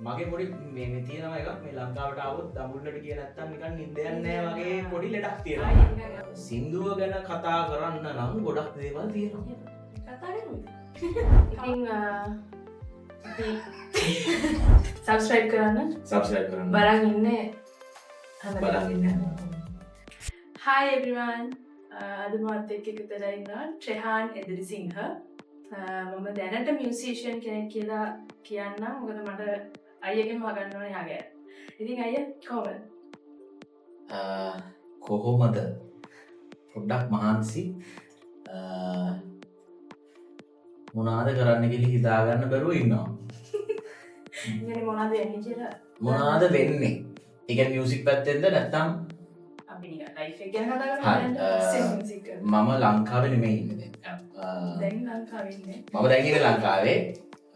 මගේ පොඩි මේ තියෙනවා එකක් මේ ලංකාවට ආවොත් දඹුල්ලට ගියේ නැත්තම් නිකන් නිින්ද යන්නේ නැහැ වගේ පොඩි ලෙඩක් තියෙනවා. සින්දුව ගැන කතා කරන්න නම් ගොඩක් දේවල් තියෙනවා. කතා කරමු. සබස්ක්‍රයිබ් කරන්න බලන් ඉන්නේ Hi everyone අද මාත් එක්ක එකතු වෙලා ඉන්නවා ට්‍රෙහාන් එදිරිසිංහ මම දැනට මියුසිෂියන් කෙනෙක් කියලා කියන්නම් මොකද මට අයියගෙන් අහගන්න ඕනේ යාගේ. ඉතින් අයියා කොහොමද පොඩ්ඩක් මහන්සි මොනාද කරන්න කියලා හිතාගන්න බැරුව ඉන්නවා. ඉතින් මොනවද වෙන්නේ කියලා මොනාද වෙන්නේ? ඒ කියන්නේ මියුසික් පැත්තෙන්ද නැත්නම් අපි නිකන් ලයිෆ් එක ගැන කතා කරන්නේ මම ලංකාවේ නෙමෙයි ඉන්නේ දැන් ලංකාවේ ඉන්නේ. මම දැන් ඉන්නේ ලංකාවේ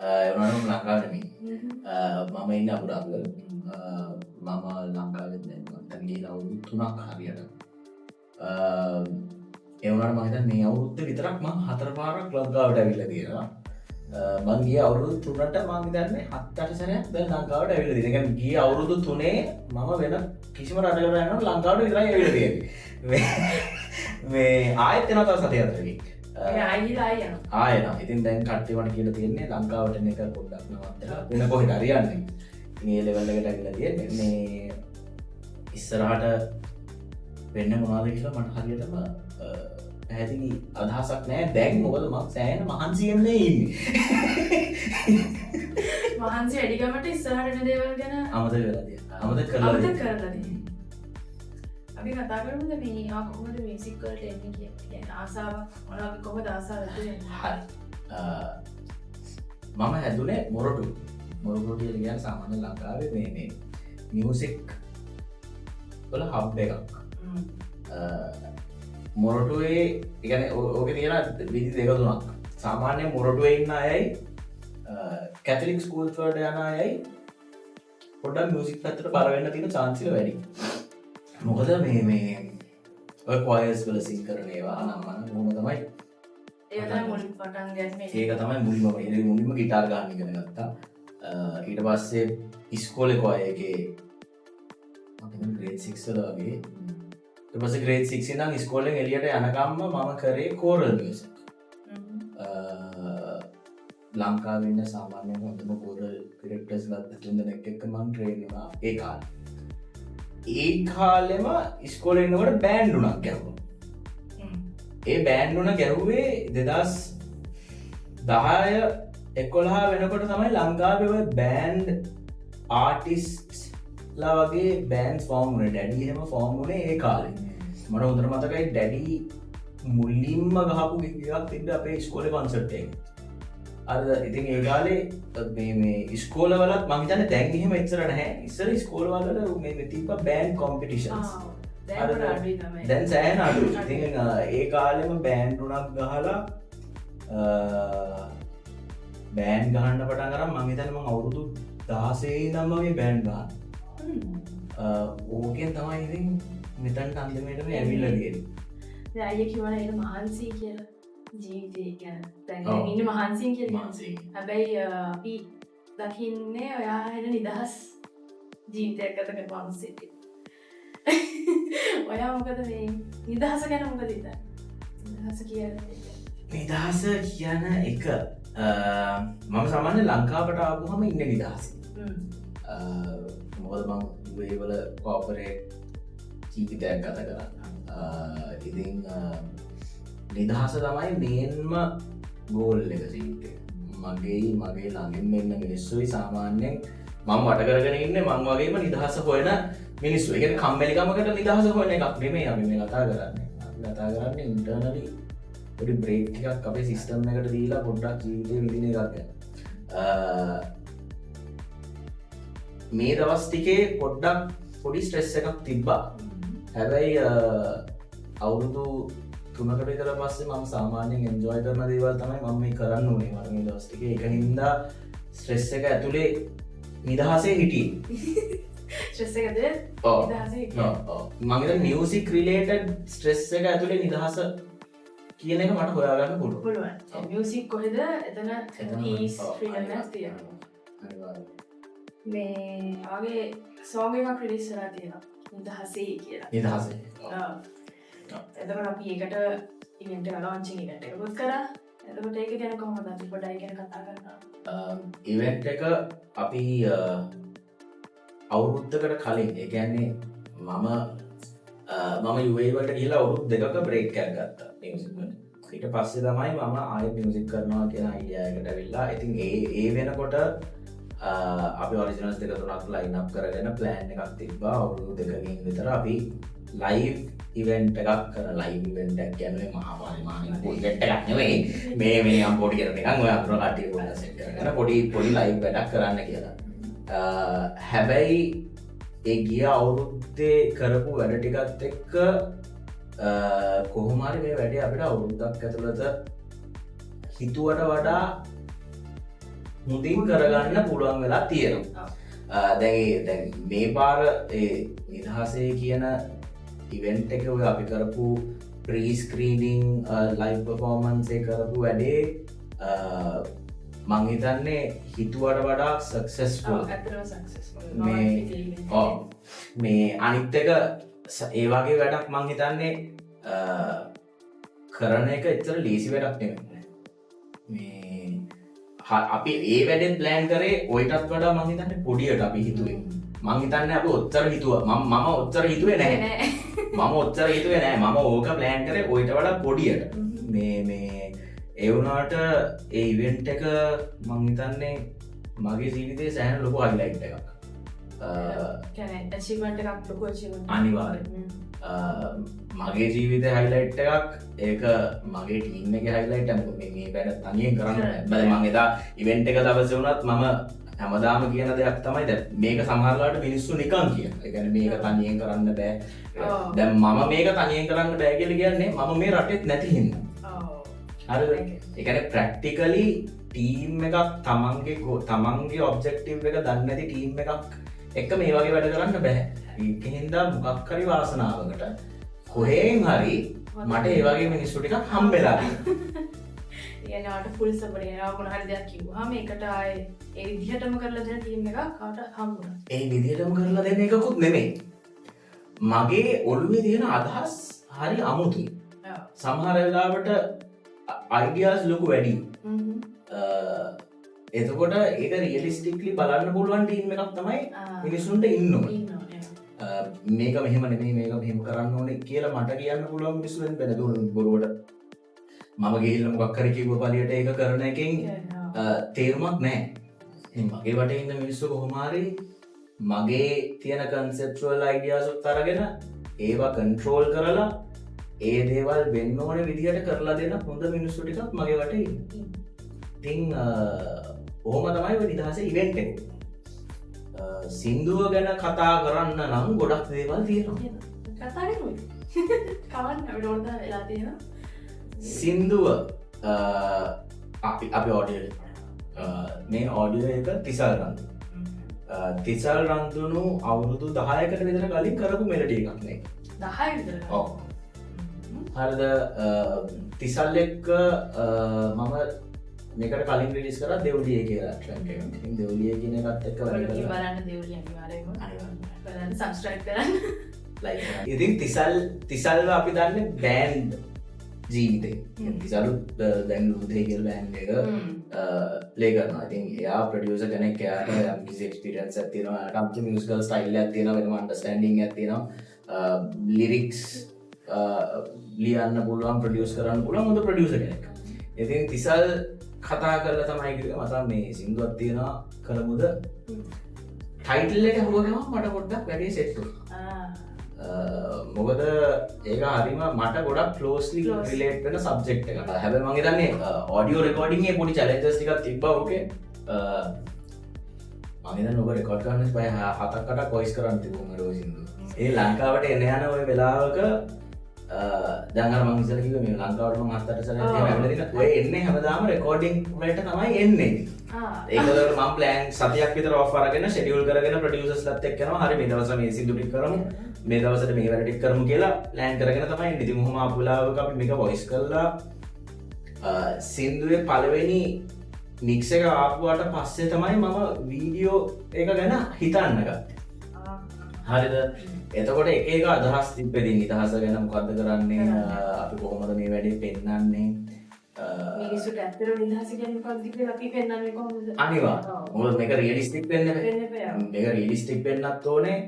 ඒ වුණාම ලංකාවේ නෙමෙයි. මම ඉන්නේ අබුදාබිවල. මම ලංකාවේ දැන් මම ගිහලා අවුරුදු 3ක් හරියට. ඒ වුණාට මම හිතන්නේ මේ අවුරුද්ද විතරක් මම 4 පාරක් ලංකාවට ඇවිල්ලා තියෙනවා. මං ගිය අවුරුදු 3ට මං හිතන්නේ 7-8 සැරයක් දැන් ලංකාවට ඇවිල්ලා තියෙනවා. ඒ කියන්නේ ගිය අවුරුදු 3 මම වෙන කිසිම රටකට යනවා ලංකාවට විතරයි ඇවිල්ලා තියෙන්නේ. මේ ආයෙත් එනවා තව සතියක් අතරකින්. ආයෙනවා. ඉතින් දැන් කට්ටිය මට කියලා තියෙන්නේ ලංකාවට එන එක පොඩ්ඩක් නවත්තලා වෙන කොහෙද හරියන්නේ. මේ ලෙවල් එකට ඇවිල්ලා තියෙන්නේ. මේ ඉස්සරහට වෙන්නේ මොනවද කියලා මට හරියටම පැහැදිලි අදහසක් නැහැ දැන් මොකද මම සෑහෙන මහන්සියෙන්නේ ඉන්නේ. මහන්සි වැඩිකමට ඉස්සරහට එන දේවල් ගැන අමතක වෙලා තියෙනවා. අමතක කරලා තියෙනවා. අපි කතා කරමුද මේ කොහොමද මියුසික් වලට එන්නේ කියන්නේ ආසාවක් මොනවද කොහොමද ආසාව ඇතුලේ? හරි. මම හැදුනේ මොරටු. මොරටු කියලා කියන්නේ සාමාන්‍ය ලංකාවේ මේ මියුසික් වල හබ් එකක්. මොරටුවේ කියන්නේ ඕකේ තියෙන විදි දෙක තුනක්. සාමාන්‍ය මොරටුවේ ඉන්න අයයි කැතලික් ස්කූල්ස් වලට යන අයයි පොඩ්ඩක් මියුසික් පැත්තට බර වෙන්න තියෙන chance එක වැඩි. මොකද මේ ඔය කොයර්ස් වල සිං කරන ඒවා අනම්මන මොකම තමයි ඒක තමයි මුලින් පටන් ගන්නේ. ඒක තමයි මුලින්ම ගිටාර් ගන්න ඉගෙන ගත්තා. ඊට පස්සේ ඉස්කෝලේ කොයර් එකේ මම ග්‍රේඩ් 6 වල වගේ ඊට පස්සේ ග්‍රේඩ් 6 ඉඳන් ඉස්කෝලෙන් එළියට යනකම්ම මම කරේ කෝරල් මියුසික්. ලංකාවේ ඉන්න සාමාන්‍ය හොඳම කෝරල් ඩිරෙක්ටර්ස් දෙන්නෙක් එක්ක මම ට්‍රේන් වුණා ඒ කාලේ. ඒ කාලෙම ඉස්කෝලේ ඉන්නකොට බෑන්ඩ් උනක් ගැහුවා. ඒ බෑන්ඩ් උන ගැහුවේ 2010 11 වෙනකොට තමයි ලංකාවේ ඔය බෑන්ඩ් ආටිස්ට්ලා වගේ බෑන්ඩ්ස් ෆෝම් වුණේ. ඩැඩි එහෙම ෆෝම් වුණේ ඒ කාලේ. මට හොඳට මතකයි ඩැඩි මුලින්ම ගහපු එකක් තිබ්බ අපේ ඉස්කෝලේ කොන්සර්ට් එක. අර ඉතින් ඒ කාලේ මේ ඉස්කෝලවලත් මම හිතන්නේ දැන් එහෙම එච්චර නැහැ. ඉස්සර ඉස්කෝලවල මේ තිබ්බ බෑන්ඩ් කොම්පිටිෂන්ස්. දැන් සෑහෙන අඩුයි. ඉතින් ඒ කාලෙම බෑන්ඩ් උනක් ගහලා බෑන්ඩ් ගහන්න පටන් අරන් මම හිතන්නේ මම අවුරුදු 16 ඉඳන් වගේ බෑන්ඩ් ගහනවා. ඕකෙන් තමයි ඉතින් මෙතනට අන්තිමේටම ඇවිල්ලා ගියේ. දැන් අයියා කියවනේ ඒක මහන්සි කියලා. ජීවිතේ ගැන දැන් ඉන්නේ මහන්සියෙන් කියලා. හැබැයි අපි දකින්නේ ඔයා හැද නිදහස් ජීවිතයක් ගත කරන මිනිස්සෙක්. ඔයා මොකද මේ නිදහස ගැන මොකද හිතන්නේ? නිදහස කියන එක මම සාමාන්‍ය ලංකාවට ආවම ඉන්නේ නිදහස. මොකද මම ඒ වල කෝපරේට් ජීවිතයක් ගත කරා. ඉතින් නිදහස තමයි මේන්ම ගෝල් එක ජීවිතේ. මගේ ළඟින් ඉන්න මිනිස්සුයි සාමාන්‍යයෙන් මම වට කරගෙන ඉන්නේ මං වගේම නිදහස හොයන මිනිස්සු. ඒ කියන්නේ කම්මැලිකමකට නිදහස හොයන එකක් නෙමෙයි අපි මේ කතා කරන්නේ. අපි කතා කරන්නේ ඉන්ටර්නලි පොඩි බ්‍රේක් ටිකක් අපේ සිස්ටම් එකට දීලා පොඩ්ඩක් ජීවිතේ විඳින එකක් ගැන. මේ දවස් ටිකේ පොඩ්ඩක් පොඩි ස්ට්‍රෙස් එකක් තිබ්බා. හැබැයි අවුරුදු 3කට විතර පස්සේ මම සාමාන්‍යයෙන් එන්ජොයි කරන දේවල් තමයි මම මේ කරන්න ඕනේ මට මේ දවස් ටිකේ. ඒක හින්දා ස්ට්‍රෙස් එක ඇතුලේ නිදහසේ හිටියේ. ස්ට්‍රෙස් එක ඇතුලේ නිදහසේ හිටියේ. ඔව්. මම හිතන්නේ මියුසික් රිලේටඩ් ස්ට්‍රෙස් එක ඇතුලේ නිදහස කියන එක මට හොයාගන්න පුළුවන්. මියුසික් කොහෙද එතන පීස් ෆ්‍රීඩම් එකක් තියෙනවා. අනිවාර්යයෙන්. මේ වගේ සෝග එකක් රිලිස් වෙලා තියෙනවා නිදහසේ කියලා. නිදහසේ. එතකොට අපි ඒකට ඉවෙන්ට් එක ලොන්චින් ඉවෙන්ට් එකකුත් කරා. එතකොට ඒක ගැන කොහොමද අපි පොඩ්ඩයි ගැන කතා කරනවා. ඉවෙන්ට් එක අපි අවුරුද්දකට කලින් ඒ කියන්නේ මම UAE වලට ගිහිල්ලා අවුරුදු 2ක බ්‍රේක් එකක් ගත්තා මියුසික් වල. ඊට පස්සේ තමයි මම ආයෙත් මියුසික් කරනවා කියන අයිඩියා එකට ඇවිල්ලා. ඉතින් ඒ වෙනකොට අපි ඔරිජිනල්ස් දෙක තුනක් ලයින් අප් කරගෙන ප්ලෑන් එකක් තිබ්බා. අවුරුදු 2කින් විතර අපි ලයිව් ඉවෙන්ට් එකක් කරා. ලයිව් ඉවෙන්ට් එකක් කියන්නේ මහා පරිමාණික ඉවෙන්ට් එකක් නෙවෙයි. මේ යම් පොඩි කරන එකක් ඔය අතර කට්ටිය පොඩ්ඩක් සෙට් කරගෙන පොඩි ලයිව් වැඩක් කරන්න කියලා. හැබැයි ඒ ගිය අවුරුද්දේ කරපු වැඩ ටිකත් එක්ක කොහොම හරි මේ වැඩේ අපිට අවුරුද්දක් ඇතුළත හිතුවට වඩා හොඳින් කරගන්න පුළුවන් වෙලා තියෙනවා. දැන් මේ පාර නිදහසේ කියන ඉවෙන්ට් එක ඔය අපි කරපු ප්‍රී ස්ක්‍රීනින් ලයිව් පර්ෆෝමන්ස් එක කරපු වැඩේ මං හිතන්නේ හිතුවට වඩා සක්සස්ෆුල්. මේ අනිත් එක ඒ වගේ වැඩක් මං හිතන්නේ කරන එක එච්චර ලීසි වැඩක් නෙමෙයි. මේ අපි ඒ වැඩෙන් ප්ලෑන් කරේ ඔයටත් වඩා මං හිතන්නේ පොඩියට අපි හිතුවේ. මං හිතන්නේ අපි ඔච්චර හිතුවා. මම ඔච්චර හිතුවේ නැහැ. මම ඕක ප්ලෑන් කරේ ඔයිට වඩා පොඩියට. මේ ඒ වුණාට ඒ ඉවෙන්ට් එක මං හිතන්නේ මගේ ජීවිතේ සෑහෙන ලොකු හයිලයිට් එකක්. අනිවාර්යෙන් මගේ ජීවිතේ හයිලයිට් එකක්. ඒක මගේ ටීම් එකේ හයිලයිට් එකක්. මේ වැඩ තනියෙන් කරන්න බෑ. මම එදා ඉවෙන්ට් එක දවසේ වුණත් මම හැමදාම කියන දෙයක් තමයි දැන් මේක සමහරලාට මිනිස්සු නිකන් කියන. ඒ කියන්නේ මේක තනියෙන් කරන්න බෑ. දැන් මම මේක තනියෙන් කරන්න බෑ කියලා කියන්නේ මම මේ රටෙත් නැති හින්දා. හරිද? ඒ කියන්නේ ප්‍රැක්ටිකලි ටීම් එකක් තමන්ගේ ඔබ්ජෙක්ටිව් එක දන්නේ නැති ටීම් එකක් එක්ක මේ වගේ වැඩ කරන්න බෑ. ඒකෙන් හින්දා මොකක් හරි වාසනාවකට කොහෙන් හරි මට ඒ වගේ මිනිස්සු ටිකක් හම්බෙලා තියෙනවා. ෆුල් සපෝට් එනවා. මොන හරි දෙයක් කිව්වම ඒකට ආයේ ඒ විදිහටම කරලා දෙන ටීම් එකක් කාට හම්බුණා. ඒ විදිහටම කරලා දෙන එකකුත් නෙමෙයි. මගේ ඔළුවේ තියෙන අදහස් හරි අමුතුයි. සමහර වෙලාවට අයිඩියාස් ලොකු වැඩි. එතකොට ඒක රියලිස්ටික්ලි බලන්න පුළුවන් ටීම් එකක් තමයි මිනිස්සුන්ට ඉන්න ඕනේ. මේක මෙහෙම නෙමෙයි මේක මෙහෙම කරන්න ඕනේ කියලා මට කියන්න පුළුවන් මිනිස්සු වෙන බැලුවොත් බොරුවට මම ගිහිල්ලා මොකක් හරි කිව්ව පළියට ඒක කරන එකෙන් තේරුමක් නැහැ. මගේ වටේ ඉන්න මිනිස්සු කොහොම හරි මගේ තියෙන කන්සෙප්චුවල් අයිඩියාස් උත් අරගෙන ඒවා කන්ට්‍රෝල් කරලා ඒ දේවල් වෙන්න ඕන විදිහට කරලා දෙන හොඳ මිනිස්සු ටිකක් මගේ වටේ ඉන්නවා. ඉතින් ඔහොම තමයි ඔය නිදහසේ ඉවෙන්ට් එක. සින්දුව ගැන කතා කරන්න නම් ගොඩක් දේවල් තියෙනවා. කතා කරමු. කවන්න අපිට ඕන වෙලා තියෙනවා. සින්දුව අපි ඔඩියෝ මේ ඔඩියෝ එක තිසල් රන්දුනු. තිසල් රන්දුනු අවුරුදු 10කට විතර කලින් කරපු මෙලඩි එකක් නේ. 10 විතර. ඔව්. හරිද? තිසල් එක්ක මම මේකට කලින් රිලිස් කරා දෙව්ලියේ කියලා ට්‍රැක් එක. ඉතින් දෙව්ලියේ කියන එකත් එක්ක බලන්න දෙව්ලිය අනිවාර්යයෙන්ම. බලන්න සබ්ස්ක්‍රයිබ් කරන්න. ලයික් කරන්න. ඉතින් තිසල්ව අපි දන්නේ බෑන්ඩ් ජීවිතේ. තිසල් දැන් ලුදේ කියලා බෑන්ඩ් එක ප්ලේ කරනවා. ඉතින් එයා ප්‍රොඩියුසර් කෙනෙක්. එයාට යම් කිසි එක්ස්පීරියන්ස් එකක් තියෙනවා. එයාට මියුසිකල් ස්ටයිල් එකක් තියෙනවා. වෙනම අන්ඩර්ස්ටෑන්ඩින් එකක් තියෙනවා. ලිරික්ස් ලියන්න පුළුවන්, ප්‍රොඩියුස් කරන්න පුළුවන් හොඳ ප්‍රොඩියුසර් කෙනෙක්. ඉතින් තිසල් කතා කරලා තමයි කිව්වේ මට මේ සින්දුවක් තියෙනවා කරමුද? ටයිටල් එක හුවගම මට පොඩ්ඩක් වැඩේ සෙට් වුණා. මොකද ඒක හරිම මට ගොඩක් ක්ලෝස්ලි රිලේට් වෙන සබ්ජෙක්ට් එකක්. හැබැයි මම හිතන්නේ ඔඩියෝ රෙකෝඩින් එකේ පොඩි චැලෙන්ජස් ටිකක් තිබ්බා ඕකේ. මම හිතන්නේ ඔබ රෙකෝඩ් කරන්න බය 7-8ක් වොයිස් කරන්න තිබුණා ඔය සින්දුව. ඒ ලංකාවට එන යන ওই වෙලාවක දැන් අර මම ඉස්සර කිව්වේ මේ ලංකාවට මම 7-8 සැරයක් එහෙම ඇවිල්ලා තියෙනවා. ඔය එන්නේ හැමදාම රෙකෝඩින් වලට තමයි එන්නේ. ඒකවල මම ප්ලෑන් සතියක් විතර ඔෆ් අරගෙන ෂෙඩියුල් කරගෙන ප්‍රොඩියුසර්ස්ලත් එක්ක යනවා. හරි මේ දවස් මේ සින්දු ටික කරමු. මේ දවසට මේ වැඩ ටික කරමු කියලා ප්ලෑන් කරගෙන තමයි එන්නේ. ඉතින් කොහොම ආපු වෙලාවක අපි මේක වොයිස් කරලා සින්දුවේ පළවෙනි මික්ස එක ආපුවාට පස්සේ තමයි මම වීඩියෝ එක ගැන හිතන්න ගත්තේ. හරිද? එතකොට එක අදහස් තිබ්බෙදී නිදහස ගැන මොකද්ද කරන්නේ, අපි කොහොමද මේ වැඩේ පෙන්වන්නේ, මිනිස්සුන්ට ඇත්තටම නිදහස කියන්නේ මොකක්ද කියලා අපි පෙන්වන්නේ කොහොමද? අනිවාර්යයෙන්. මොකද මේක රියලිස්ටික් වෙන්න බෑ. මේක රියලිස්ටික් වෙන්නත් ඕනේ.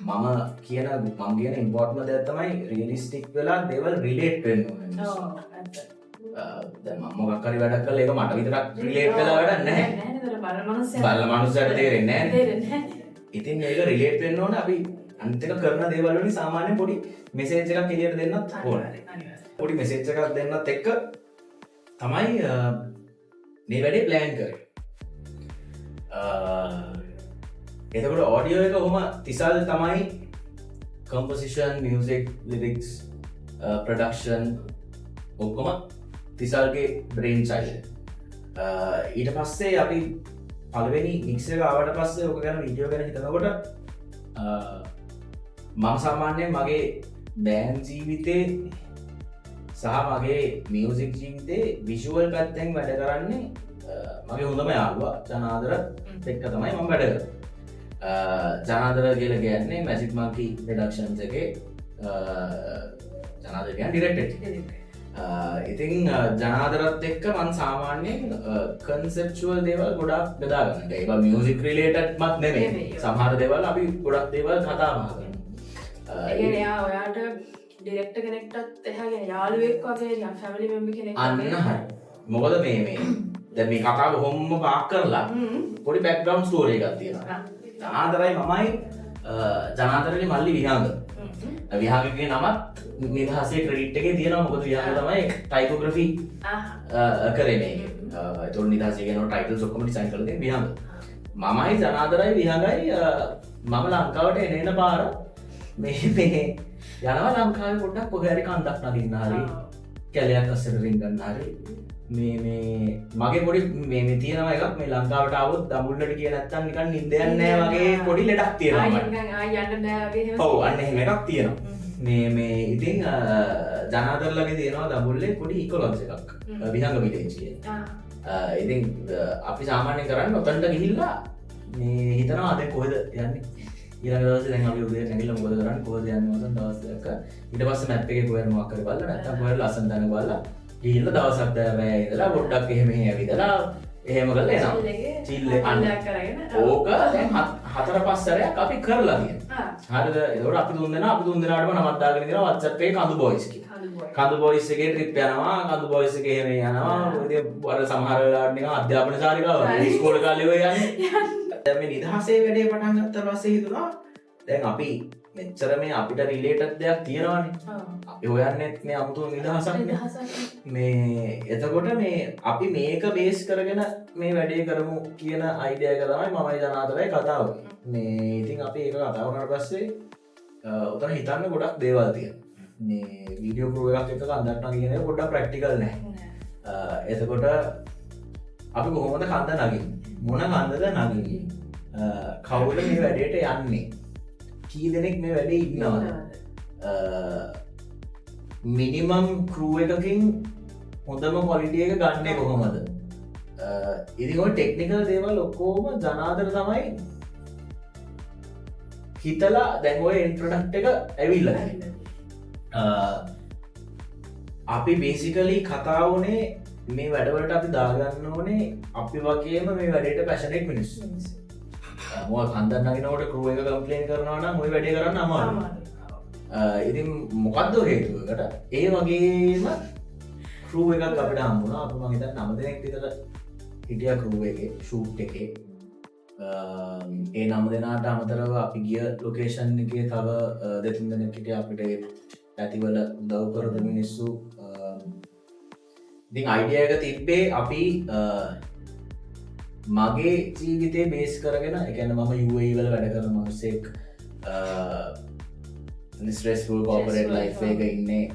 මම කියන ඉම්පෝර්ටන්ට් දෙයක් තමයි රියලිස්ටික් වෙලා දේවල් රිලේට් වෙන්න ඕනේ. දැන් මම මොකක් හරි වැඩක් කළා ඒක මට විතරක් රිලේට් වෙලා වැඩක් නැහැ. බලන මනුස්සයට තේරෙන්නේ නැහැ. ඉතින් මේක රිලේට් වෙන්න ඕනේ. අපි අනිත් එක කරන දේවල් වලින් සාමාන්‍ය පොඩි මෙසේජ් එකක් එළියට දෙන්නත් ඕනේ. පොඩි මෙසේජ් එකක් දෙන්නත් එක්ක තමයි මේ වැඩේ ප්ලෑන් කරේ. එතකොට ඔඩියෝ එක කොහොම තිසල් තමයි කම්පොසිෂන්, මියුසික්, ලිරික්ස්, ප්‍රොඩක්ෂන් ඔක්කොම තිසල්ගේ බ්‍රේන් සයිඩ්. ඊට පස්සේ අපි පළවෙනි මික්ස් එක ආවට පස්සේ ඔක ගැන වීඩියෝ ගැන හිතනකොට මම සාමාන්‍යයෙන් මගේ බෑන්ඩ් ජීවිතේ සහ මගේ මියුසික් ජීවිතේ විෂුවල් පැත්තෙන් වැඩ කරන්නේ මගේ හොඳම යාළුවා ජනාදර එක්ක තමයි මම වැඩ කරන්නේ. ජනාදර කියලා කියන්නේ මැජික් මංකී ප්‍රොඩක්ෂන්ස් එකේ ජනාදර කියන්නේ ඩිරෙක්ටර්. ඉතින් ජනාදරත් එක්ක මම සාමාන්‍යයෙන් කන්සෙප්චුවල් දේවල් ගොඩක් බෙදා ගන්නවා. ඒවා මියුසික් රිලේටඩ්මත් නෙමෙයි. සමහර දේවල් අපි ගොඩක් දේවල් කතා බහ කරනවා. ඒ කියන්නේ ඔයාට ඩිරෙක්ටර් කෙනෙක්ටත් එහා කියන්නේ යාළුවෙක් වගේ නිකන් ෆැමිලි මෙම්බර් කෙනෙක් වගේ. අන්න හරි. මොකද මේ දැන් මේ කතාව කොහොම පාක් කරලා පොඩි බෑග්ග්‍රවුන්ඩ් ස්ටෝරි එකක් තියෙනවා. ජනාදරයි මමයි ජනාදරගේ මල්ලි විහාංග. විහාංගගේ නමත් නිදහසේ ක්‍රෙඩිට් එකේ තියෙනවා. මොකද විහාංග තමයි ටයිපෝග්‍රැෆි කරේ මේක. ඒතකොට නිදහසේ කියන ටයිටල්ස් ඔක්කොම ඩිසයින් කරලා තියෙන විහාංග. මමයි ජනාදරයි විහාංගයි මම ලංකාවට එන පාර මේ යනවා ලංකාවේ පොඩ්ඩක් කොහේ හරි කන්දක් නගින්න හරි කැලයක් අස්සට රින් ගන්න හරි මේ මගේ පොඩි මේ තියෙනවා එකක් මේ ලංකාවට ආවොත් දඹුල්ලට ගියේ නැත්තම් නිකන් නිින්ද යන්නේ නැහැ වගේ පොඩි ලෙඩක් තියෙනවා මට. නිකන් යන්න බෑ වගේ එහෙම. ඔව් අන්න එහෙම එකක් තියෙනවා. මේ ඉතින් ජනාදරලගේ තියෙනවා දඹුල්ලේ පොඩි ඉකොලොජි එකක්. විහංග විලේජ් කියන්නේ. ඉතින් අපි සාමාන්‍යයෙන් කරන්නේ ඔතනට ගිහිල්ලා මේ හිතනවා දැන් කොහෙද යන්නේ ඊළඟ දවසේ දැන් අපි උදේ නැගිටලා මොකද කරන්නේ කොහෙද යන්නේ මොකද දවස් දෙකක් ඊට පස්සේ මැප් එකේ කොහෙද මොකක් කරේ බලලා නැත්තම් කොහෙද ලස්සන තැන බලලා ගිහිල්ලා දවසක් දැන් ඉඳලා පොඩ්ඩක් එහෙම ඇවිදලා එහෙම කරලා එනවා චිල් එකක් කරගෙන ඕක දැන් 4-5 සැරයක් අපි කරලා තියෙනවා හරිද ඒකෝට අපි තුන් දෙනාටම නමක් දාගෙන ඉඳලා WhatsApp එකේ කඳු බොයිස් කියලා කඳු බොයිස් එකේ ට්‍රිප් යනවා කඳු බොයිස් එකේ එහෙම යනවා ඉතින් අර සමහර වෙලාවට නිකන් අධ්‍යාපන ශාලිකාව ඉස්කෝලේ කාලේ ඔය යන්නේ දැන් මේ නිදහසේ වැඩේ පටන් ගත්තා පස්සේ හිතුණා දැන් අපි මෙච්චර මේ අපිට රිලේටඩ් දෙයක් තියෙනවානේ අපි හොයන්නේ මේ අමුතු නිදහසක් මේ එතකොට මේ අපි මේක බේස් කරගෙන මේ වැඩේ කරමු කියන අයිඩියා එක තමයි මමයි ජනාදරයි කතාව මේ ඉතින් අපි ඒක කතා වුණාට පස්සේ උතන හිතන්න ගොඩක් දේවල් තියෙනවා මේ වීඩියෝ ප්‍රෝ එකක් එක කන්දක් නගින එක පොඩ්ඩක් ප්‍රැක්ටිකල් නැහැ එතකොට අපි කොහොමද කන්ද නගින්නේ මොන කන්දද නගින්නේ කවුද මේ වැඩේට යන්නේ කී දෙනෙක් මේ වැඩේ ඉන්නවද මිනිමම් ක්‍රූ එකකින් හොඳම ක්වොලිටි එක ගන්නේ කොහොමද ඉතින් ඔය ටෙක්නිකල් දේවල් ඔක්කොම ජනාදර තමයි හිතලා දැන් ඔය එන්ඩ් ප්‍රොඩක්ට් එක ඇවිල්ලා අපි බේසිකලි කතා වුණේ මේ වැඩවලට අපි දාගන්න ඕනේ අපි වගේම මේ වැඩේට පැෂනෙට් මිනිස්සු මොකක් හන්දක් නගිනකොට ක්‍රූ එක කම්ප්ලේන් කරනවා නම් ওই වැඩේ කරන්න අමාරුයි. ඉතින් මොකද්ද හේතුවකට ඒ වගේම ක්‍රූ එකක් අපිට හම්බුණා. අපි මම හිතන්නේ 9 දෙනෙක් විතර හිටියා ක්‍රූ එකේ ෂූට් එකේ. ඒ 9 දෙනාට අමතරව අපි ගිය ලොකේෂන් එකේ තව 2-3 දෙනෙක් හිටියා අපිට පැතිවල උදව් කරන මිනිස්සු. ඉතින් අයිඩියා එක තිබ්බේ අපි මගේ ජීවිතේ බේස් කරගෙන එකන මම UAE වල වැඩ කරන මනුස්සෙක් ස්ට්‍රෙස්ෆුල් කෝපරේට් ලයිෆ් එක ඉන්නේ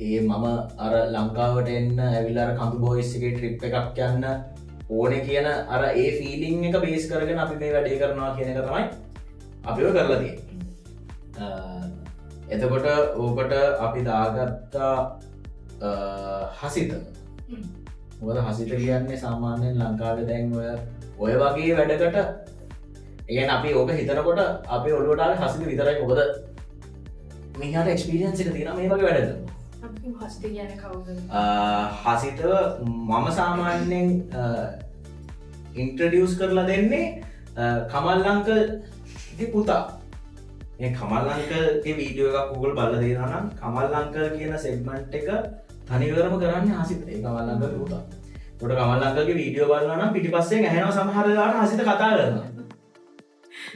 ඒ මම අර ලංකාවට එන්න ඇවිල්ලා අර කඳු බොයිස් එකේ ට්‍රිප් එකක් යන්න ඕනේ කියන අර ඒ ෆීලිං එක බේස් කරගෙන අපි මේ වැඩේ කරනවා කියන එක තමයි අපි ඔය කරලා තියෙන්නේ එතකොට ඕකට අපි දාගත්තා හසිත මොකද හසිත කියන්නේ සාමාන්‍යයෙන් ලංකාවේ දැන් ඔය වගේ වැඩකට ඒන අපි ඕක හිතනකොට අපි ඔලුවටාව හසිත විතරයි මොකද මෙහට එක්ස්පිරියන්ස් එක තියෙන මේ වගේ වැඩද හස්ත කියන කවුද හසිතව මම සාමාන්‍යයෙන් ඉන්ට්‍රඩියස් කරලා දෙන්නේ කමල්ලංකල් පුතා මේ කමල්ලංකල්ගේ වීඩියෝ එකක් Google බලලා දෙනවා නම් කමල්ලංකල් කියන සෙග්මන්ට් එක තනිකරම කරන්නේ හසිත ඒ කමල්ලංකල් පුතා. ඒකට කමල්ලංකල්ගේ වීඩියෝ බලනවා නම් පිටිපස්සෙන් ඇහෙනවා සමහර වෙලාවට හසිත කතා කරනවා.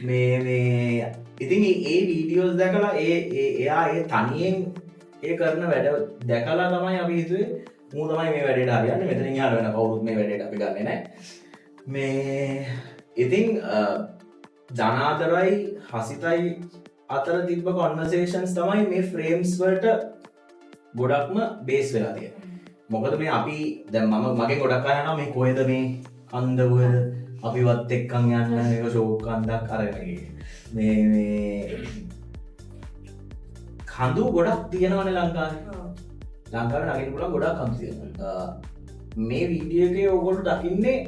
මේ ඉතින් ඒ වීඩියෝස් දැකලා එයා ඒ තනියෙන් ඒ කරන වැඩ දැකලා තමයි අපි හිතුවේ මූ තමයි මේ වැඩේට හරියන්නේ මෙතනින් එහාට වෙන කවුරුත් මේ වැඩේට අපි ගන්නෙ නැහැ. මේ ඉතින් ජනාදරයි හසිතයි අතර තිබ්බ කොන්වර්සේෂන්ස් තමයි මේ ෆ්‍රේම්ස් වලට ගොඩක්ම බේස් වෙලා තියෙන්නේ. මොකද මේ අපි දැන් මම මගේ ගොඩක් අය යනවා මේ කොහෙද මේ අන්දවල අපිවත් එක්කන් යන්න මේක ෂෝක් කන්දක් අරගෙන මේ කඳු ගොඩක් තියෙනවනේ ලංකාවේ. ලංකාවේ නගින්න පුළුවන් ගොඩක් කඳු තියෙනවා. මේ වීඩියෝ එකේ ඔයගොල්ලෝ දකින්නේ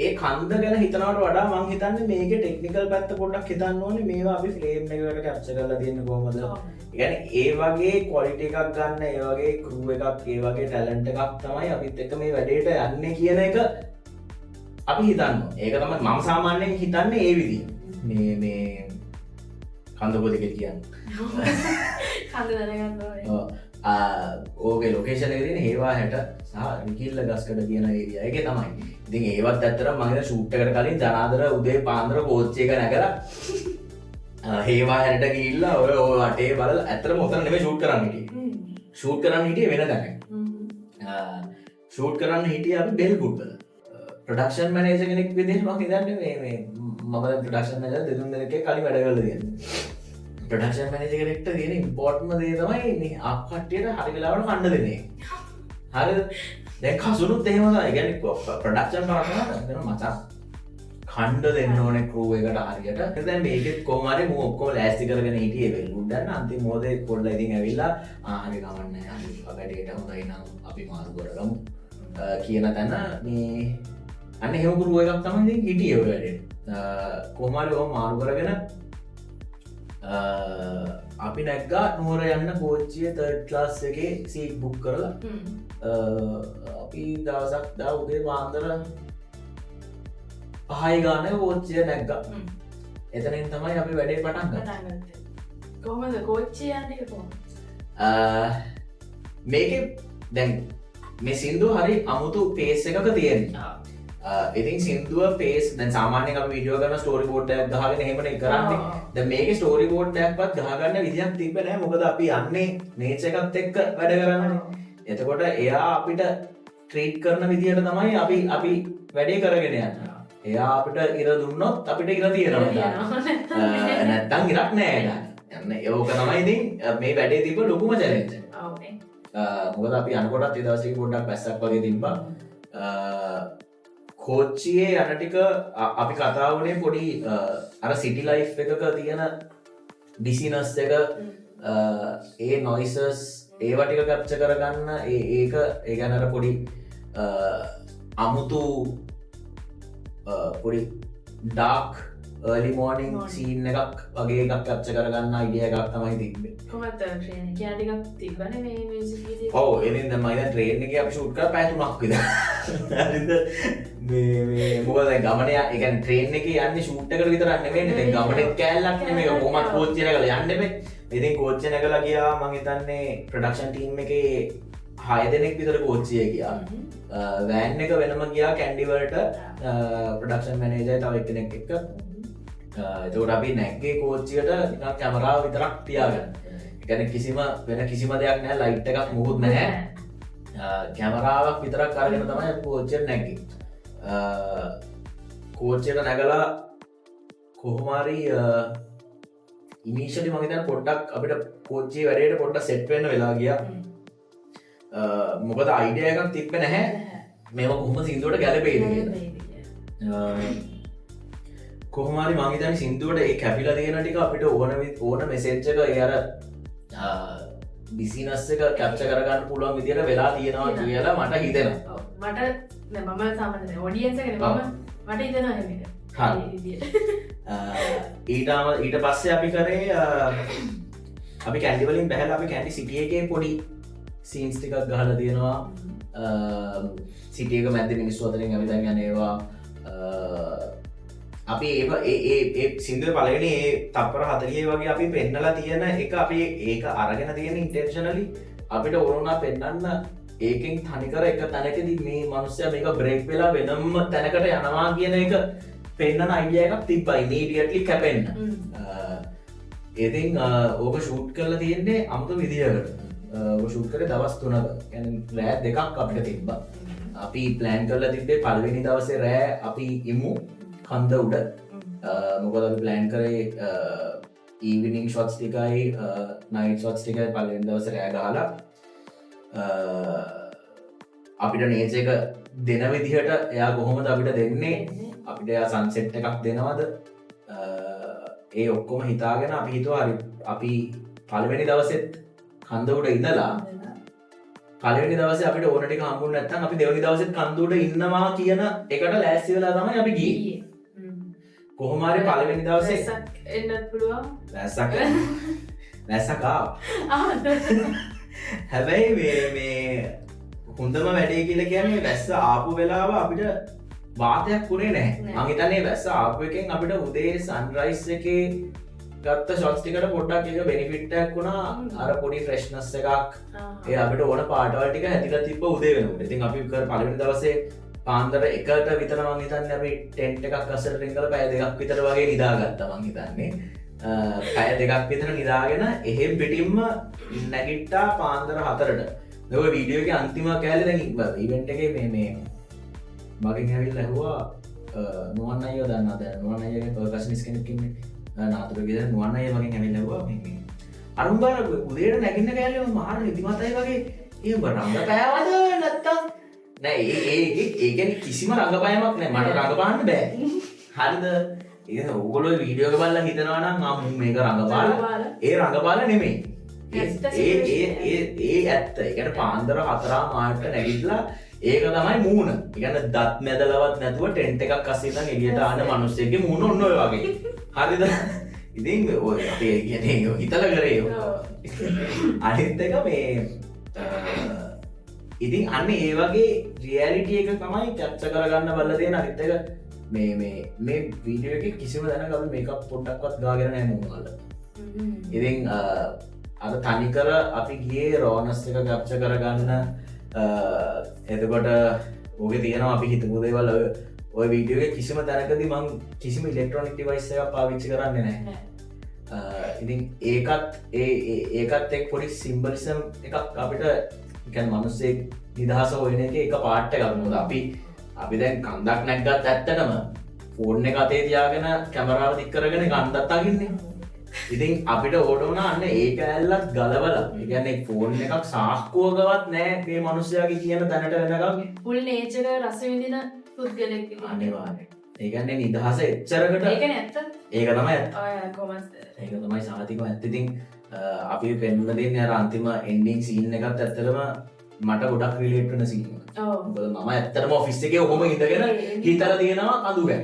ඒ කන්ද ගැන හිතනවට වඩා මං හිතන්නේ මේකේ ටෙක්නිකල් පැත්ත පොඩ්ඩක් හිතන්න ඕනේ මේවා අපි ෆ්‍රේම් එකකට කැප්චර් කරලා තියෙන්නේ කොහොමද? يعني ඒ වගේ ක්වොලිටි එකක් ගන්න, ඒ වගේ ක්‍රූ එකක්, ඒ වගේ ටැලන්ට් එකක් තමයි අපිත් එක්ක මේ වැඩේට යන්නේ කියන එක අපි හිතන්න. ඒක තමයි මම සාමාන්‍යයෙන් හිතන්නේ ඒ විදිහ. මේ කන්ද පොදක කියන්නේ. කන්ද දැනගන්න ඕනේ. ඕගේ ලොකේෂන් එක තියෙන හේවා හැට සහ නිකිල්ල ගස්කඩ කියන ඒරියා එකේ තමයි. ඉතින් ඒවත් ඇත්තටම මම හිතන ෂූට් එකට කලින් ජනාදර උදේ පාන්දර කෝච්චි එක නැගලා හේවා හැට ගිහිල්ලා ඔය වටේ බලලා ඇත්තටම ඔතන නෙමෙයි ෂූට් කරන්න හිටියේ. ෂූට් කරන්න හිටියේ වෙන තැනක. ෂූට් කරන්න හිටියේ අපි බෙල්ගුඩ් වල. ප්‍රොඩක්ෂන් මැනේජර් කෙනෙක් විදිහට මම හිතන්නේ මේ මම ප්‍රොඩක්ෂන් මැනේජර් දෙතුන් දෙනෙක්ගේ කලින් වැඩ කරලා තියෙනවා. ප්‍රොඩක්ෂන් මැනේජර් කෙනෙක්ට තියෙන ඉම්පෝර්ටන්ට්ම දේ තමයි මේ අක් කට්ටියට හරි වෙලාවට කන්න දෙන්නේ. හරිද? දැන් කසුනුත් එහෙම තමයි. ඒ කියන්නේ ප්‍රොඩක්ෂන් කරනවා නම් මචං කණ්ඩ දෙන්න ඕනේ ක්‍රූ එකට හරියට. දැන් මේකෙත් කොහොම හරි මම ඔක්කොම ලෑස්ති කරගෙන හිටියේ වෙල්ගුඩ් දැන් අන්තිම මොහොතේ පොඩ්ඩක් ඉතින් ඇවිල්ලා හරි ගමන්නේ. හරි වැඩේට හොඳයි නම් අපි මාරු කරගමු කියන තැන මේ අන්න එහෙම ක්‍රූ එකක් තමයි ඉතින් හිටියේ ඔය වැඩේට. කොහොම හරි ඔහොම මාරු කරගෙන අපි නැග්ගා නුවර යන්න කෝච්චිය 3rd class එකේ සීට් බුක් කරලා අපි දවසක් දා උදේ පාන්දර 5 ගානක කෝච්චිය නැග්ගා. එතනින් තමයි අපි වැඩේ පටන් ගත්තේ. කොහොමද කෝච්චිය යන්නේ කොහොමද? මේකේ දැන් මේ සින්දුව හරි අමුතු පේස් එකක තියෙනවා. ඉතින් සින්දුව පේස් දැන් සාමාන්‍යයෙන් අපි වීඩියෝ කරන ස්ටෝරි බෝඩ් එකක් ගහගෙන එහෙමනේ කරන්නේ. දැන් මේකේ ස්ටෝරි බෝඩ් එකක්වත් ගහගන්න විදියක් තිබ්බේ නැහැ. මොකද අපි යන්නේ නේචර් එකත් එක්ක වැඩ කරන්නේ. එතකොට එයා අපිට ට්‍රීට් කරන විදියට තමයි අපි වැඩේ කරගෙන යන්නේ. එයා අපිට ඉර දුන්නොත් අපිට ඉර තියෙනවා. නැත්තම් ඉරක් නැහැ නේද? යන්න ඒක තමයි ඉතින් මේ වැඩේ තිබ්බ ලොකුම චැලෙන්ජ් එක. ඔව්නේ. මොකද අපි යනකොටත් ඒ දවස් ටික පොඩ්ඩක් පැස්සක් වගේ තිබ්බා. කෝච්චියේ යන ටික අපි කතා වුණේ පොඩි අර සිටි ලයිෆ් එකක තියෙන ඩිසිනස් එක ඒ නොයිසස් ඒවා ටික කැප්චර් කරගන්න ඒක ඒ ගැන අර පොඩි අමුතු පොඩි ඩාර්ක් early morning scene එකක් වගේ එකක් කැප්චර් කරගන්න අයිඩියා එකක් තමයි තිබ්බේ. කොහොමද ට්‍රේන් එක ටිකක් තිබ්බනේ මේ මියුසික් වීඩියෝ. ඔව් එදින් දැන් මම දැන් ට්‍රේන් එකේ අපි ෂූට් කරා පැය 3ක් විතර. හරිද? මේ මොකද දැන් ගමනේ ඒ කියන්නේ ට්‍රේන් එකේ යන්නේ ෂූට් එකට විතරක් නෙමෙයිනේ. දැන් ගමනේ කෑල්ලක් නෙමෙයි. කොහොමද කෝච්චිය නැගලා යන්න එපේ. ඉතින් කෝච්චිය නැගලා ගියා මම හිතන්නේ ප්‍රොඩක්ෂන් ටීම් එකේ 6 දෙනෙක් විතර කෝච්චියේ ගියා. වෑන් එක වෙනම ගියා කැන්ඩි වලට ප්‍රොඩක්ෂන් මැනේජර් තව එක්කෙනෙක් එක්ක. එතකොට අපි නැග්ගේ කෝච්චියට නිකන් කැමරාව විතරක් තියාගන්න. ඒ කියන්නේ වෙන කිසිම දෙයක් නැහැ, ලයිට් එකක් මොකුත් නැහැ. කැමරාවක් විතරක් අරගෙන තමයි අපි කෝච්චියට නැග්ගේ. කෝච්චියට නැගලා කොහොම හරි ඉනිෂියලි මම හිතන්නේ පොඩ්ඩක් අපිට කෝච්චියේ වැඩේට පොඩ්ඩක් සෙට් වෙන්න වෙලා ගියා. මොකද අයිඩියා එකක් තිබ්බේ නැහැ. මේක කොහොම සින්දුවට ගැලපෙයිද කියලා. කොහොම හරි මම හිතන්නේ සින්දුවට ඒ කැපිලා තියෙන ටික අපිට ඕන මෙසේජ් එක ඒ අර බිසිනස් එක කැප්චර් කරගන්න පුළුවන් විදියට වෙලා තියෙනවා කියලා මට හිතෙනවා. මට මම සාමාන්‍ය ඔඩියන්ස් එකනේ මට හිතෙනවා එහෙම. ඊට පස්සේ අපි කරේ අපි කැන්ඩි වලින් බැහැලා අපි කැන්ඩි සිටි එකේ පොඩි සීන්ස් ටිකක් ගහලා තියෙනවා. සිටි එක මැද්දේ මිනිස්සු අතරින් ඇවිදන් යන ඒවා අපි ඒ සින්දුවේ පළවෙනි ඒ තප්පර 40 වගේ අපි පෙන්නලා තියෙන එක අපි ඒක අරගෙන තියෙන ඉන්ටෙන්ෂනලි අපිට ඕනුණා පෙන්නන්න ඒකෙන් තනිකර එක තැනකදී මේ මිනිස්සයා මේක බ්‍රේක් වෙලා වෙනම තැනකට යනවා කියන එක පෙන්නන අයිඩියා එකක් තිබ්බා ඉමීඩියට්ලි කැපෙන්න. ඉතින් ඕක ෂූට් කරලා තියෙන්නේ අමුතු විදියකට. ඕක ෂූට් කරේ දවස් 3ක. يعني රෑ දෙකක් අපිට තිබ්බා. අපි ප්ලෑන් කරලා තිබ්බේ පළවෙනි දවසේ රෑ අපි ඉමු කන්ද උඩ. මොකද අපි ප්ලෑන් කරේ ඊවිනිං ෂොට්ස් ටිකයි නයිට් ෂොට්ස් ටිකයි පළවෙනි දවසේ රෑ ගහලා අපිට නේචර් එක දෙන විදිහට එයා කොහොමද අපිට දෙන්නේ අපිට එයා සන්සෙට් එකක් දෙනවද ඒ ඔක්කොම හිතාගෙන අපි හිතුවා හරි අපි පළවෙනි දවසෙත් කන්ද උඩ ඉඳලා පළවෙනි දවසේ අපිට ඕන ටික හම්බුනේ නැත්නම් අපි දෙවෙනි දවසෙත් කන්ද උඩ ඉන්නවා කියන එකට ලෑස්ති වෙලා තමයි අපි ගියේ. කොහොම හරි පළවෙනි දවසේ එන්නත් පුළුවන්. වැස්සක් හැබැයි මේ හොඳම වැඩේ කියලා කියන්නේ වැස්ස ආපු වෙලාව අපිට වාතයක් වුණේ නැහැ. මං හිතන්නේ වැස්ස ආපු එකෙන් අපිට උදේ සන්රයිස් එකේ ගත්ත ෂොට්ස් ටිකට පොඩ්ඩක් එක බෙනිෆිට් එකක් වුණා. අර පොඩි ෆ්‍රෙෂ්නස් එකක් ඒ අපිට ඕන පාටවල් ටික හැදිලා තිබ්බ උදේ වෙනකොට. ඉතින් අපි පළවෙනි දවසේ පාන්දර 1ට විතර මං හිතන්නේ අපි ටෙන්ට් එකක් අස්සට රින්ගලා පැය 2ක් විතර වගේ නිදාගත්තා මං හිතන්නේ. පැය 2ක් විතර නිදාගෙන එහෙම් පිටින්ම නැගිට්ටා පාන්දර 4ට. ඔය වීඩියෝ එකේ අන්තිම කෑල්ල දැන් ඉවෙන්ට් එකේ මේ මගෙන් ඇවිල්ලා ඇහුවා නුවන් අයියෝ දන්නවද? නුවන් අයියගේ පර්කෂනිස් කෙනෙක් ඉන්නේ. නාතුරුගේ නුවන් අයියා මගෙන් ඇවිල්ලා ඇහුවා මේ අරුම්බාර උදේට නැගින්න කෑල්ලේ මාර නිදිමතයි වගේ ඒ රංගපෑවද නැත්තම් නෑ ඒ කියන්නේ කිසිම රංගපෑමක් නෑ මට රංගපාන්න බෑ. හරිද? ඒක ඕගොල්ලෝ වීඩියෝ එක බලලා හිතනවා නම් මේක රංගපාලා ඒ රංගපාලා නෙමෙයි. ඒ ඇත්ත. ඒ කියන්නේ පාන්දර 4 මාට නැගිටලා ඒක තමයි මූණ. ඒ කියන්නේ දත් මැදලවත් නැතුව ටෙන්ට් එකක් අස්සේ ඉඳන් එළියට ආන මිනිස්සෙක්ගේ මූණ ඔන්න ඔය වගේ. හරිද? ඉතින් ඔය අපි කියන්නේ හිතලා කරේ. අනිත් එක මේ ඉතින් අන්න ඒ වගේ රියැලිටි එක තමයි කැප්චර් කරගන්න බලලා තියෙන අනිත් එක මේ වීඩියෝ එකේ කිසිම දැනක අපි මේකප් පොඩ්ඩක්වත් ගාගෙන නැහැ මූණ වල. ඉතින් අර තනිකර අපි ගියේ රෝනස් එක කැප්චර් කරගන්න. එතකොට ඕකේ තියෙනවා අපි හිතපු දේවල් ඔය වීඩියෝ එකේ කිසිම තැනකදී මම කිසිම ඉලෙක්ට්‍රොනික ඩිවයිස් එකක් පාවිච්චි කරන්නේ නැහැ. ඉතින් ඒකත් එක් පොඩි සිම්බලිසම් එකක් අපිට කියන්නේ මිනිස්සේ නිදහස හොයන එකේ එක පාර්ට් එකක්. මොකද අපි දැන් කන්දක් නැග්ගත් ඇත්තටම ෆෝන් එක අතේ තියාගෙන කැමරාව දික් කරගෙන කන්දක් අගින්නේ. ඉතින් අපිට ඕන වුණා අන්න ඒක ඇල්ලත් ගලවලා. ඒ කියන්නේ ෆෝන් එකක් සාක්කුවකවත් නැහැ මේ මිනිස්යාගේ කියන තැනට වෙනකම්. ෆුල් නේචර් රස විඳින පුද්ගලෙක් විදිහට. අනිවාර්යයෙන්. ඒ කියන්නේ නිදහස එච්චරකට ඒකනේ ඇත්ත. ඒක තමයි ඇත්ත. ඔය කොහොමද? ඒක තමයි සාහිතිකම ඇත්ත. ඉතින් අපි පෙන්වලා දෙන්නේ අර අන්තිම එන්ඩින් සීන් එකත් ඇත්තටම මට ගොඩක් රිලේට් වෙන සීන් එකක්. ඔව්. මොකද මම ඇත්තටම ඔෆිස් එකේ ඔහොම ඉඳගෙන හිතලා තියෙනවා කඳු ගැන.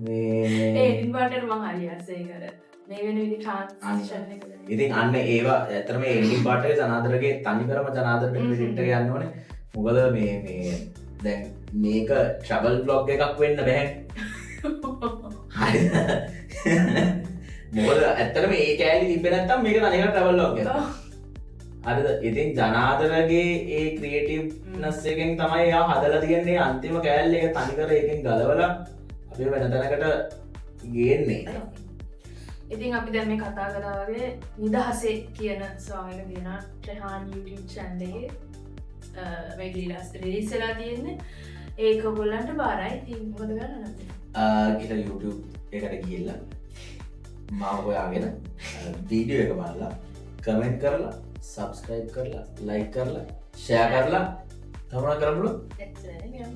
මේ එඩින් බටර් මං හරි ආසයි කර. මේ වෙන විදි ට්‍රාන්ස්ලේෂන් එක. ඉතින් අන්න ඒවා ඇත්තටම එන්ඩින් පාර්ට් එකේ ජනාදරගේ තනිකරම ජනාදරට ක්‍රෙඩිට් එක යන්න ඕනේ. මොකද මේ දැන් මේක ට්‍රැවල් බ්ලොග් එකක් වෙන්න බෑ. හරිද? මොකද ඇත්තටම ඒ කෑලි තිබ්බේ නැත්තම් මේක තනිකර ට්‍රැවල් බ්ලොග් එකක්. හරිද? ඉතින් ජනාදරගේ ඒ ක්‍රියේටිව්නස් එකෙන් තමයි එයා හදලා තියන්නේ අන්තිම කෑල්ල එක තනිකර එකෙන් ගලවලා අපි වෙන තැනකට ගේන්නේ. ඉතින් අපි දැන් මේ කතා කරා වගේ නිදහසේ කියන සෝං එක තියෙන ට්‍රෙහාන් YouTube channel එකේ රිලීස් වෙලා තියෙන්නේ. ඒක ඔයගොල්ලන්ට බාරයි. ඉතින් මොකද ගන්න නැද්ද? ගිහලා YouTube එකට ගිහිල්ලා මාව හොයාගෙන වීඩියෝ එක බලලා කමෙන්ට් කරලා සබස්ක්‍රයිබ් කරලා ලයික් කරලා ෂෙයා කරලා තමයි කරමුලු. එච්චරනේ යන්න.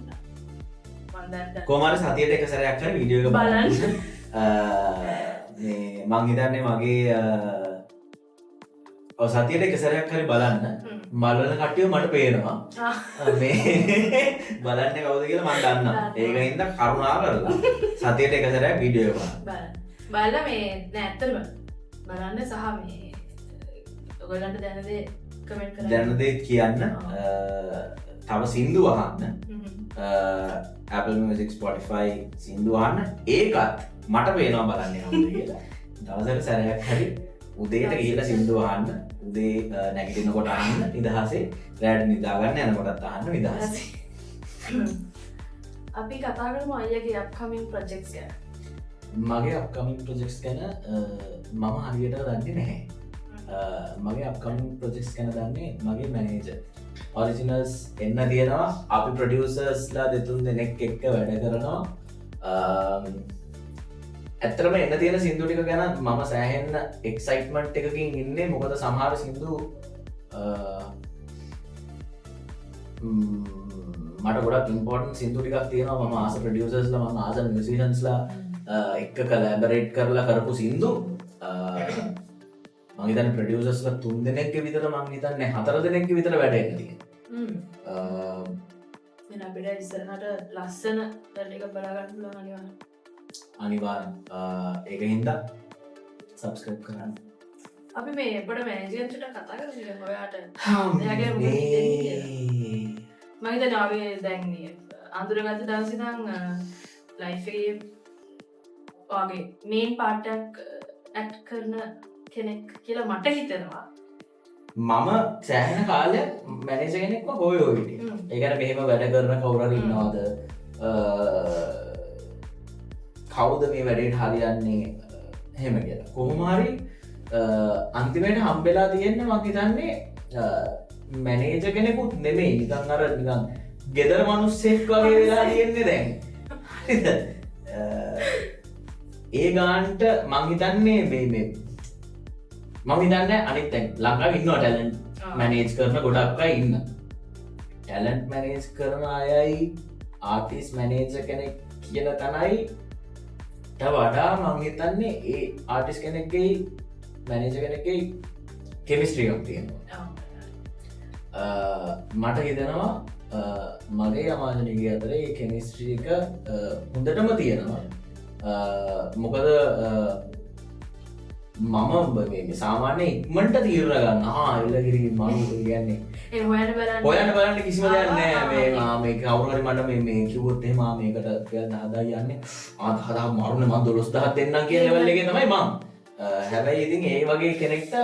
මම දැන් කොහමද සතියට එක සැරයක් හරි වීඩියෝ එක බලන්න. මං හිතන්නේ මගේ සතියට එක සැරයක් හරි බලන්න මල්වල කට්ටිය මට පේනවා මේ බලන්න කවුද කියලා මම දන්නවා ඒක හින්දා කරුණා කරලා සතියට එක සැරයක් වීඩියෝ එක බලන්න මේ ඇත්තටම බලන්න සහ මේ ඔයගලන්ට දැන දේ කමෙන්ට් කරන්න දැන දේ කියන්න තව සින්දු අහන්න Apple Music Spotify සින්දු අහන්න ඒකත් මට පේනවා බලන්න කවුද කියලා දවසකට සැරයක් හරි උදේට ගිහිල්ලා සින්දු අහන්න උදේ නැගිටිනකොට අහන්න නිදහසේ රැට නිදාගන්න යනකොටත් අහන්න නිදහසේ අපි කතා කරමු අයියාගේ අප්කමින් ප්‍රොජෙක්ට්ස් ගැන මගේ අප්කමින් ප්‍රොජෙක්ට්ස් ගැන මම හරියට දන්නේ නැහැ මගේ අප්කමින් ප්‍රොජෙක්ට්ස් ගැන දන්නේ මගේ මැනේජර් ඔරිජිනල්ස් එන්න තියෙනවා අපි ප්‍රොඩියුසර්ස්ලා දෙතුන් දෙනෙක් එක්ක වැඩ කරනවා ඇත්තරම එන්න තියෙන සින්දු ටික ගැන මම සෑහෙන්න එක්සයිට්මන්ට් එකකින් ඉන්නේ මොකද සමහර සින්දු මට ගොඩක් ඉම්පෝර්ටන්ට් සින්දු ටිකක් තියෙනවා මම ආස ප්‍රොඩියුසර්ස්ලා මම ආස මියුසිෂියන්ස්ලා එක්ක කලැබරේට් කරලා කරපු සින්දු මම හිතන්නේ ප්‍රොඩියුසර්ස්ලා 3 දෙනෙක්ගේ විතර මම හිතන්නේ 4 දෙනෙක්ගේ විතර වැඩ එන්න තියෙනවා එන අපිට ඉස්සරහට ලස්සන වැඩ එක බලා ගන්න පුළුවන් අනිවාර්යෙන් ඒක හින්දා සබස්ක්‍රයිබ් කරන්න අපි මේ පොඩ මැනේජර්ට කතා කරමු ඔයාට එයාගේ මම හිතන්නේ ආවේ දැන් අඳුරගත්ත දවසේ ඉඳන් ලයිෆ් එකේ ඔයාගේ මේන් පාර්ට් එකක් ඇක්ට් කරන කෙනෙක් කියලා මට හිතෙනවා මම සෑහෙන කාලයක් මැනේජර් කෙනෙක්ව හොයෝ හිටියේ ඒ කියන්නේ මෙහෙම වැඩ කරන කවුරු හරි ඉන්නවද කවුද මේ වැඩේට හරියන්නේ එහෙම කියලා කොහොම හරි අන්තිමට හම්බෙලා තියෙන්නේ මම හිතන්නේ මැනේජර් කෙනෙකුත් නෙමෙයි නිකන් අර නිකන් ගෙදර මිනිස්සෙක් වගේ වෙලා තියෙන්නේ දැන් හරිද ඒ ගානට මම හිතන්නේ මේ මම හිතන්නේ අනිත් දැන් ලංකාවේ ඉන්නවා ටැලන්ට් මැනේජ් කරන ගොඩක් අය ඉන්න ටැලන්ට් මැනේජ් කරන අයයි ආටිස්ට් මැනේජර් කෙනෙක් කියන තැනයි වඩා මං හිතන්නේ ඒ ආටිස්ට් කෙනෙක්ගේ මැනේජර් කෙනෙක්ගේ කෙමිස්ට්‍රි එකක් තියෙනවා මට හිතෙනවා මගේ අමාජනගේ අතර ඒ කෙමිස්ට්‍රි එක හොඳටම තියෙනවා මොකද මම සාමාන්‍ය ඉක්මට තීරණ ගන්න එල්ලගිරි මනු කියන්නේ හොයන්න බලන්න කිසිම දෙයක් නෑ මේ කවුරුහරි මට මේ කිව්වොත් එහෙම මේකට කියන්න හදා යන්නේ හදා මරුනේ මම 12000 දෙන්නම් කියන ලෙවල් එකේ තමයි මම හැබැයි ඉතින් ඒ වගේ කෙනෙක්ට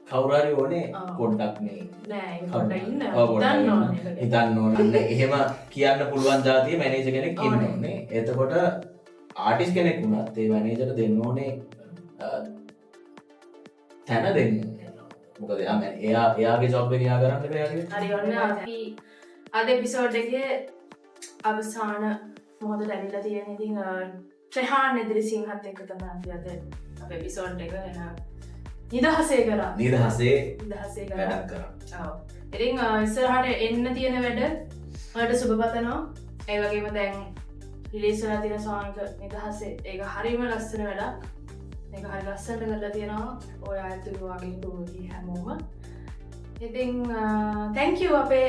කවුරු හරි ඕනේ පොඩ්ඩක් මේ නෑ පොඩ්ඩක් හිතන්න ඕනේ එහෙම කියන්න පුළුවන් જાතිය මැනේජර් කෙනෙක් ඉන්න ඕනේ එතකොට ආටිස්ට් කෙනෙක් වුණත් ඒ මැනේජර්ට දෙන්න ඕනේ තැන දෙන්න මොකද එයාගේ ජොබ් එක එයා කරන්න බෑ හරි ඔන්න අපි අද එපිසෝඩ් එකේ අවසාන මොහොතට ඇවිල්ලා තියෙන ඉතින් ට්‍රෙහාන් එදිරිසිංහත් එක්ක තමයි අපි අද අපේ එපිසෝඩ් එක නිදහසේ කරා නිදහසේ වැඩක් කරා ඔව් ඉතින් ඉස්සරහට එන්න තියෙන වැඩ වලට සුබ පතනවා ඒ වගේම දැන් රිලීස් වෙලා තියෙන සෝංග නිදහසේ ඒක හරිම ලස්සන වැඩක් ඒක හරි ලස්සනට කරලා තියෙනවා ඔය අයතුරු වගේ පොඩි හැමෝම ඉතින් thank you අපේ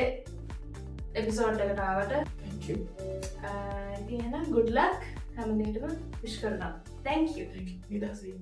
එපිසෝඩ් එකට ආවට thank you ඉතින් එහෙනම් good luck හැම දෙයකටම විශ් කරනවා thank you නිදහසේ